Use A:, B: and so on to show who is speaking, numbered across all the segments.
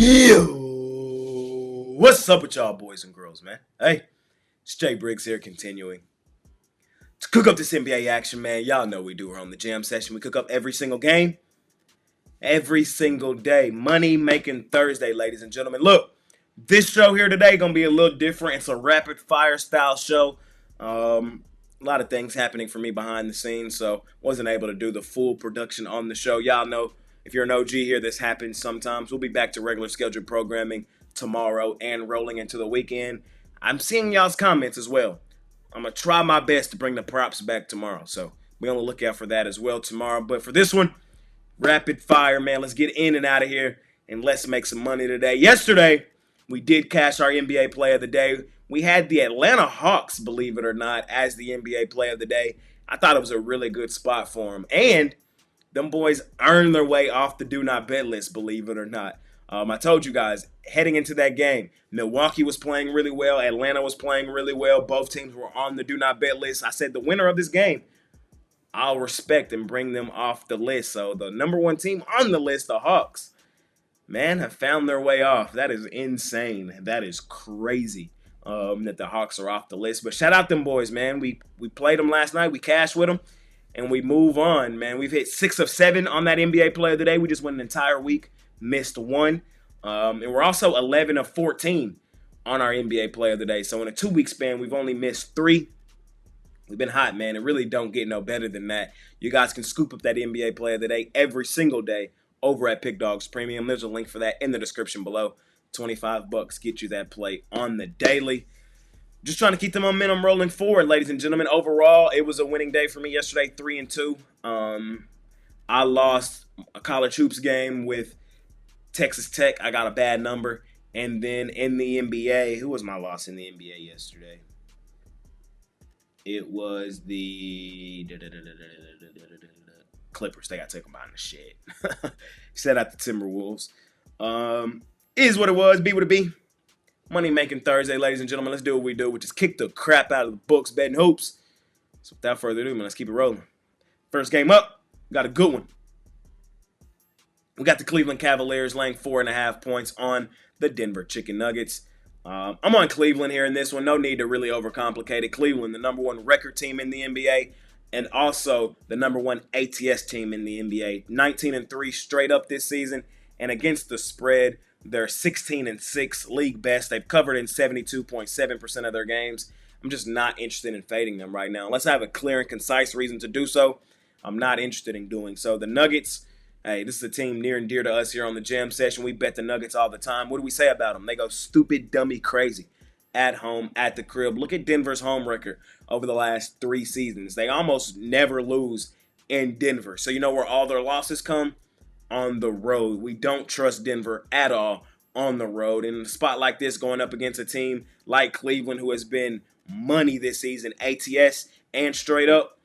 A: Yo, what's up with y'all boys and girls, man? Hey, it's Jay Briggs here, continuing to cook up this NBA action, man. Y'all know we do. We're on the jam session. We cook up every single game, every single day. Money making Thursday, ladies and gentlemen. Look, this show here today gonna be a little different. It's a rapid fire style show. A lot of things happening for me behind the scenes, so wasn't able to do the full production on the show. Y'all know, if you're an OG here, this happens sometimes. We'll be back to regular scheduled programming tomorrow and rolling into the weekend. I'm seeing y'all's comments as well. I'm going to try my best to bring the props back tomorrow, so be on the lookout for that as well tomorrow. But for this one, rapid fire, man. Let's get in and out of here, and let's make some money today. Yesterday, we did cash our NBA Play of the Day. We had the Atlanta Hawks, believe it or not, as the NBA Play of the Day. I thought it was a really good spot for them. And them boys earned their way off the do not bet list, believe it or not. I told you guys, heading into that game, Milwaukee was playing really well. Atlanta was playing really well. Both teams were on the do not bet list. I said the winner of this game, I'll respect and bring them off the list. So the number one team on the list, the Hawks, man, have found their way off. That is insane. That is crazy that the Hawks are off the list. But shout out them boys, man. We played them last night. We cashed with them. And we move on, man. We've hit 6 of 7 on that NBA Player of the Day. We just went an entire week, missed one. And we're also 11 of 14 on our NBA Player of the Day. So in a 2-week span, we've only missed 3. We've been hot, man. It really don't get no better than that. You guys can scoop up that NBA Player of the Day every single day over at Pickdawgz Premium. There's a link for that in the description below. $25 get you that play on the daily. Just trying to keep the momentum rolling forward, ladies and gentlemen. Overall, it was a winning day for me yesterday, 3-2. I lost a college hoops game with Texas Tech. I got a bad number. And then in the NBA, who was my loss in the NBA yesterday? It was the Clippers. They got taken behind the shed. Set out the Timberwolves. Is what it was, be what it be. Money making Thursday, ladies and gentlemen. Let's do what we do, which is kick the crap out of the books, betting hoops. So without further ado, man, let's keep it rolling. First game up, got a good one. We got the Cleveland Cavaliers laying 4.5 points on the Denver Chicken Nuggets. I'm on Cleveland here in this one. No need to really overcomplicate it. Cleveland, the number one record team in the NBA, and also the number one ATS team in the NBA. 19-3 straight up this season, and against the spread, they're 16-6, league best. They've covered in 72.7% of their games. I'm just not interested in fading them right now. Unless I have a clear and concise reason to do so, I'm not interested in doing so. The Nuggets, hey, this is a team near and dear to us here on the Jam Session. We bet the Nuggets all the time. What do we say about them? They go stupid, dummy, crazy at home, at the crib. Look at Denver's home record over the last 3 seasons. They almost never lose in Denver. So you know where all their losses come? On the road. We don't trust Denver at all on the road. In a spot like this, going up against a team like Cleveland, who has been money this season, ATS and straight up,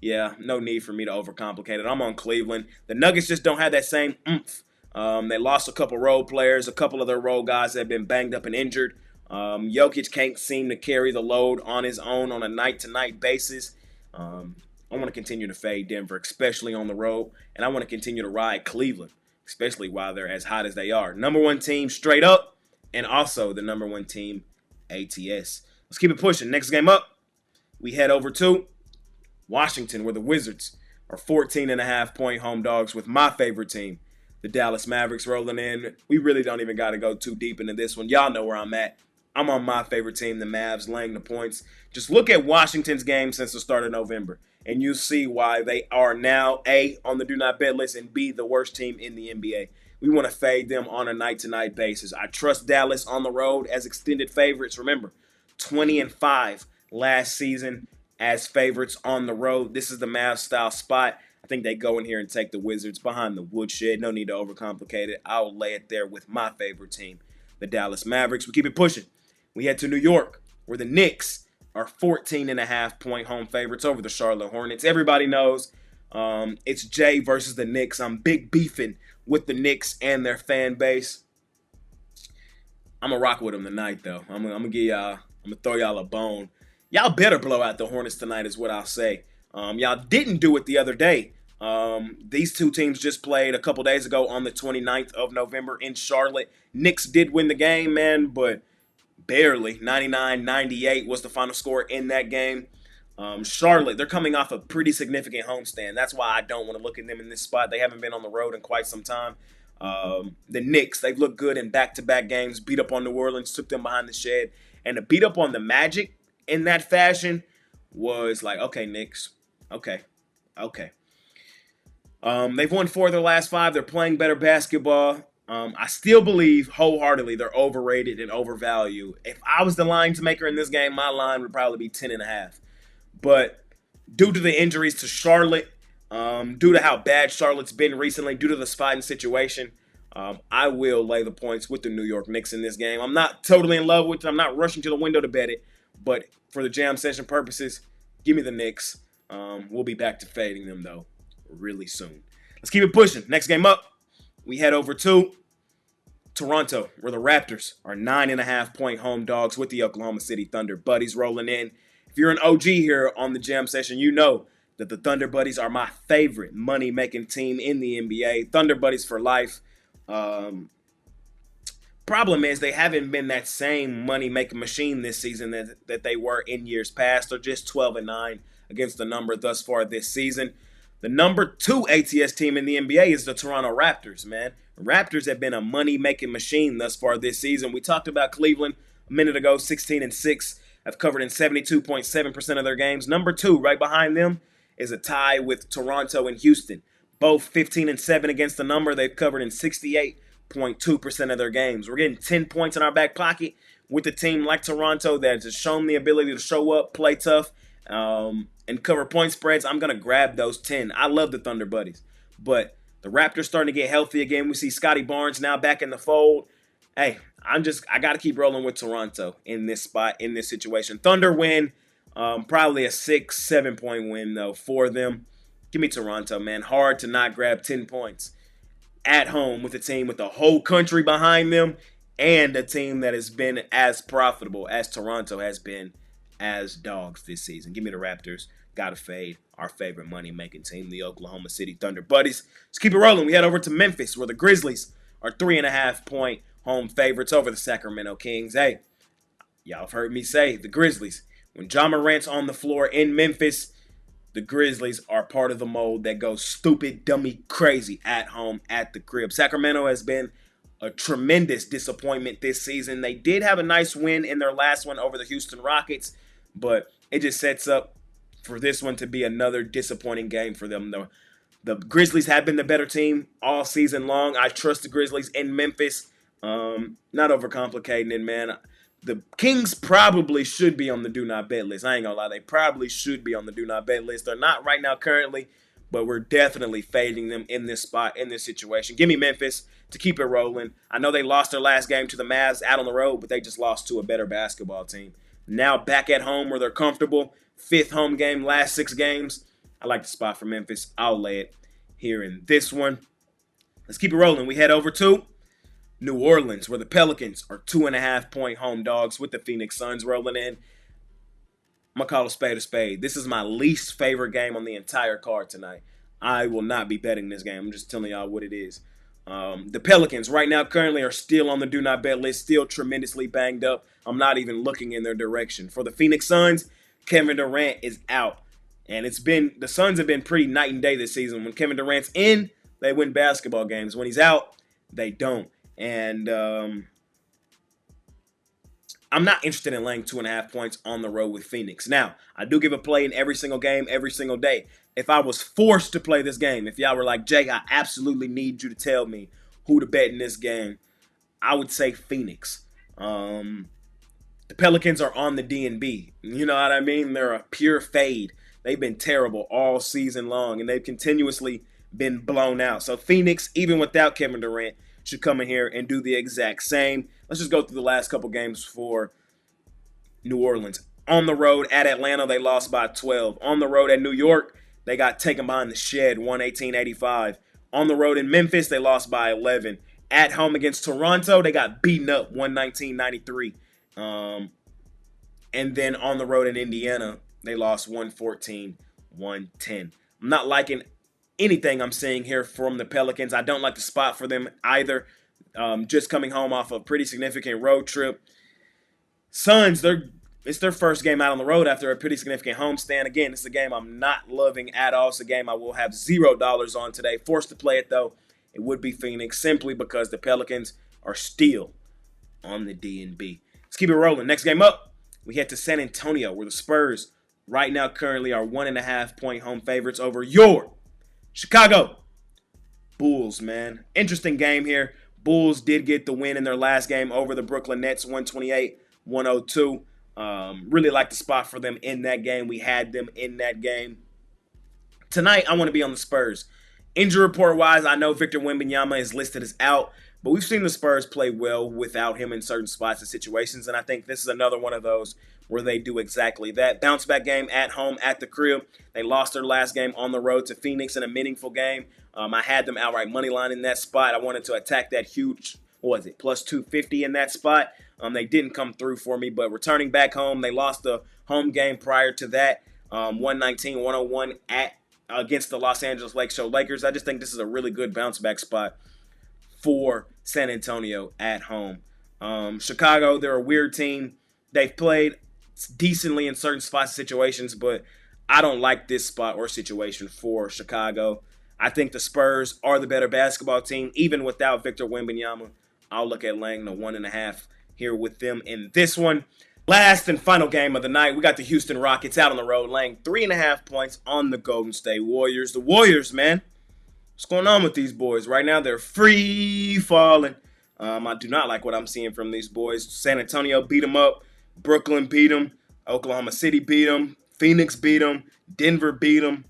A: yeah, no need for me to overcomplicate it. I'm on Cleveland. The Nuggets just don't have that same oomph. They lost a couple role players. A couple of their role guys have been banged up and injured. Jokic can't seem to carry the load on his own on a night-to-night basis. I want to continue to fade Denver, especially on the road, and I want to continue to ride Cleveland, especially while they're as hot as they are. Number one team straight up, and also the number one team ATS. Let's keep it pushing. Next game up, we head over to Washington, where the Wizards are 14.5-point home dogs with my favorite team, the Dallas Mavericks, rolling in. We really don't even got to go too deep into this one. Y'all know where I'm at. I'm on my favorite team, the Mavs, laying the points. Just look at Washington's game since the start of November, and you see why they are now, A, on the do not bet list, and B, the worst team in the NBA. We want to fade them on a night-to-night basis. I trust Dallas on the road as extended favorites. Remember, 20-5 last season as favorites on the road. This is the Mavs-style spot. I think they go in here and take the Wizards behind the woodshed. No need to overcomplicate it. I'll lay it there with my favorite team, the Dallas Mavericks. We keep it pushing. We head to New York, where the Knicks are 14.5-point home favorites over the Charlotte Hornets. Everybody knows it's Jay versus the Knicks. I'm big beefing with the Knicks and their fan base. I'm going to rock with them tonight, though. I'm gonna throw y'all a bone. Y'all better blow out the Hornets tonight is what I'll say. Y'all didn't do it the other day These two teams just played a couple days ago on the 29th of November in Charlotte. Knicks did win the game, man, but barely. 99-98 was the final score in that game. Charlotte, they're coming off a pretty significant homestand. That's why I don't want to look at them in this spot. They haven't been on the road in quite some time. The Knicks, they've looked good in back-to-back games, beat up on New Orleans, took them behind the shed. And to beat up on the Magic in that fashion was like, okay, Knicks, okay. They've won 4 of their last 5. They're playing better basketball. I still believe wholeheartedly they're overrated and overvalued. If I was the lines maker in this game, my line would probably be 10.5. But due to the injuries to Charlotte, due to how bad Charlotte's been recently, due to the spotting situation, I will lay the points with the New York Knicks in this game. I'm not totally in love with it. I'm not rushing to the window to bet it. But for the jam session purposes, give me the Knicks. We'll be back to fading them, though, really soon. Let's keep it pushing. Next game up, we head over to Toronto, where the Raptors are 9.5-point home dogs with the Oklahoma City Thunder Buddies rolling in. If you're an OG here on the jam session, you know that the Thunder Buddies are my favorite money-making team in the NBA. Thunder Buddies for life. Problem is they haven't been that same money-making machine this season that they were in years past. They're just 12-9 against the number thus far this season. The number 2 ATS team in the NBA is the Toronto Raptors, man. Raptors have been a money-making machine thus far this season. We talked about Cleveland a minute ago, 16-6. Have covered in 72.7% of their games. Number 2, right behind them, is a tie with Toronto and Houston. Both 15-7 against the number. They've covered in 68.2% of their games. We're getting 10 points in our back pocket with a team like Toronto that has shown the ability to show up, play tough, and cover point spreads. I'm going to grab those 10. I love the Thunder Buddies. But the Raptors starting to get healthy again. We see Scotty Barnes now back in the fold. Hey, I got to keep rolling with Toronto in this spot, in this situation. Thunder win, probably a 6-7 point win, though, for them. Give me Toronto, man. Hard to not grab 10 points at home with a team with the whole country behind them and a team that has been as profitable as Toronto has been as dogs this season. Give me the Raptors. Got to fade our favorite money-making team, the Oklahoma City Thunder Buddies. Let's keep it rolling. We head over to Memphis, where the Grizzlies are 3.5-point home favorites over the Sacramento Kings. Hey, y'all have heard me say the Grizzlies. When Ja Morant's on the floor in Memphis, the Grizzlies are part of the mold that goes stupid, dummy, crazy at home at the crib. Sacramento has been a tremendous disappointment this season. They did have a nice win in their last one over the Houston Rockets, but it just sets up for this one to be another disappointing game for them. The Grizzlies have been the better team all season long. I trust the Grizzlies in Memphis. Not overcomplicating it, man. The Kings probably should be on the do not bet list. I ain't gonna lie, they probably should be on the do not bet list. They're not right now currently, but we're definitely fading them in this spot, in this situation. Give me Memphis to keep it rolling. I know they lost their last game to the Mavs out on the road, but they just lost to a better basketball team. Now back at home where they're comfortable. 5th home game, last 6 games. I like the spot for Memphis. I'll lay it here in this one. Let's keep it rolling. We head over to New Orleans, where the Pelicans are 2.5-point home dogs with the Phoenix Suns rolling in. I'm going to call a spade a spade. This is my least favorite game on the entire card tonight. I will not be betting this game. I'm just telling y'all what it is. The Pelicans right now currently are still on the do not bet list, still tremendously banged up. I'm not even looking in their direction. For the Phoenix Suns, Kevin Durant is out. And the Suns have been pretty night and day this season. When Kevin Durant's in, they win basketball games. When he's out, they don't. And I'm not interested in laying 2.5 points on the road with Phoenix. Now, I do give a play in every single game, every single day. If I was forced to play this game, if y'all were like, Jay, I absolutely need you to tell me who to bet in this game, I would say Phoenix. The Pelicans are on the D&B. You know what I mean? They're a pure fade. They've been terrible all season long, and they've continuously been blown out. So Phoenix, even without Kevin Durant, should come in here and do the exact same. Let's just go through the last couple games for New Orleans. On the road at Atlanta, they lost by 12. On the road at New York, they got taken behind the shed, 118-85. On the road in Memphis, they lost by 11. At home against Toronto, they got beaten up, 119-93. And then on the road in Indiana, they lost 114-110. I'm not liking anything I'm seeing here from the Pelicans. I don't like the spot for them either. Just coming home off a pretty significant road trip. Suns, it's their first game out on the road after a pretty significant homestand. Again, it's a game I'm not loving at all. It's a game I will have $0 on today. Forced to play it, though, it would be Phoenix simply because the Pelicans are still on the D&B. Let's keep it rolling. Next game up, we head to San Antonio, where the Spurs right now currently are 1.5-point home favorites over your Chicago Bulls, man. Interesting game here. Bulls did get the win in their last game over the Brooklyn Nets, 128-102. Really like the spot for them in that game. We had them in that game. Tonight, I want to be on the Spurs. Injury report-wise, I know Victor Wembanyama is listed as out, but we've seen the Spurs play well without him in certain spots and situations, and I think this is another one of those where they do exactly that. Bounce-back game at home at the crib. They lost their last game on the road to Phoenix in a meaningful game. I had them outright money line in that spot. I wanted to attack that huge, what was it, plus 250 in that spot. They didn't come through for me, but returning back home, they lost the home game prior to that, 119-101 against the Los Angeles Lakers. I just think this is a really good bounce-back spot for San Antonio at home. Chicago, they're a weird team. They've played decently in certain spots and situations, but I don't like this spot or situation for Chicago. I think the Spurs are the better basketball team, even without Victor Wembanyama. I'll look at laying the 1.5 here with them in this one. Last and final game of the night, we got the Houston Rockets out on the road, laying 3.5 points on the Golden State Warriors. The Warriors, man, what's going on with these boys? Right now, they're free falling. I do not like what I'm seeing from these boys. San Antonio beat them up. Brooklyn beat them. Oklahoma City beat them. Phoenix beat them. Denver beat them.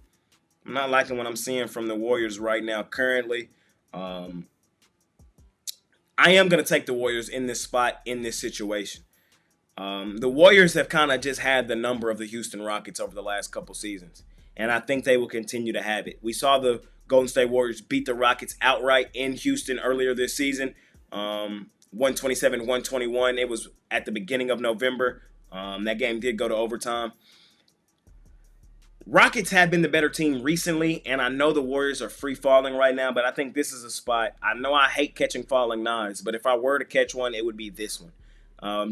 A: I'm not liking what I'm seeing from the Warriors right now currently. I am going to take the Warriors in this spot, in this situation. The Warriors have kind of just had the number of the Houston Rockets over the last couple seasons, and I think they will continue to have it. We saw the Golden State Warriors beat the Rockets outright in Houston earlier this season, 127-121. It was at the beginning of November. That game did go to overtime. Rockets have been the better team recently, and I know the Warriors are free-falling right now, but I think this is a spot. I know I hate catching falling knives, but if I were to catch one, it would be this one.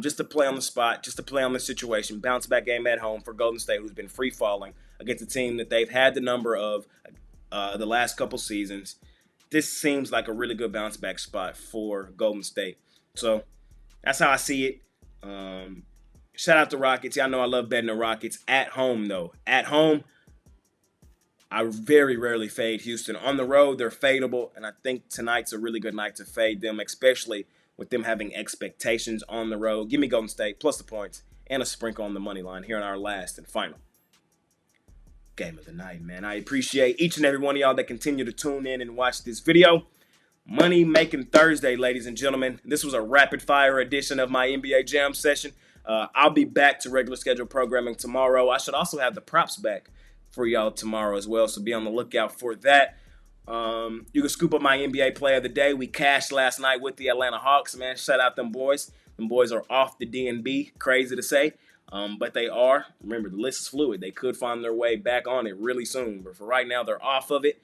A: Just to play on the spot, just to play on the situation. Bounce-back game at home for Golden State, who's been free-falling against a team that they've had the number of the last couple seasons. This seems like a really good bounce-back spot for Golden State. So that's how I see it. Shout out to Rockets. Y'all know I love betting the Rockets. At home, though. At home, I very rarely fade Houston. On the road, they're fadeable, and I think tonight's a really good night to fade them, especially with them having expectations on the road. Give me Golden State, plus the points, and a sprinkle on the money line here in our last and final game of the night, man. I appreciate each and every one of y'all that continue to tune in and watch this video. Money Making Thursday, ladies and gentlemen. This was a rapid-fire edition of my NBA Jam session. I'll be back to regular schedule programming tomorrow. I should also have the props back for y'all tomorrow as well, so be on the lookout for that. You can scoop up my NBA Player of the Day. We cashed last night with the Atlanta Hawks, man. Shout out them boys. Them boys are off the D&B. Crazy to say, but they are. Remember, the list is fluid. They could find their way back on it really soon, but for right now, they're off of it.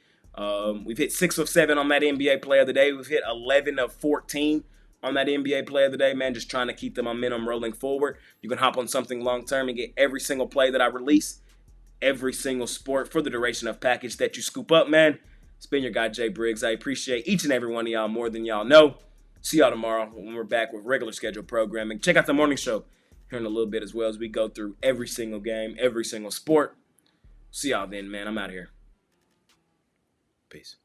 A: We've hit 6 of 7 on that NBA Player of the Day. We've hit 11 of 14 on that NBA Player of the Day, man. Just trying to keep the momentum rolling forward. You can hop on something long-term and get every single play that I release, every single sport for the duration of package that you scoop up, man. It's been your guy, Jay Briggs. I appreciate each and every one of y'all more than y'all know. See y'all tomorrow when we're back with regular schedule programming. Check out the morning show here in a little bit as well as we go through every single game, every single sport. See y'all then, man. I'm out of here. Peace.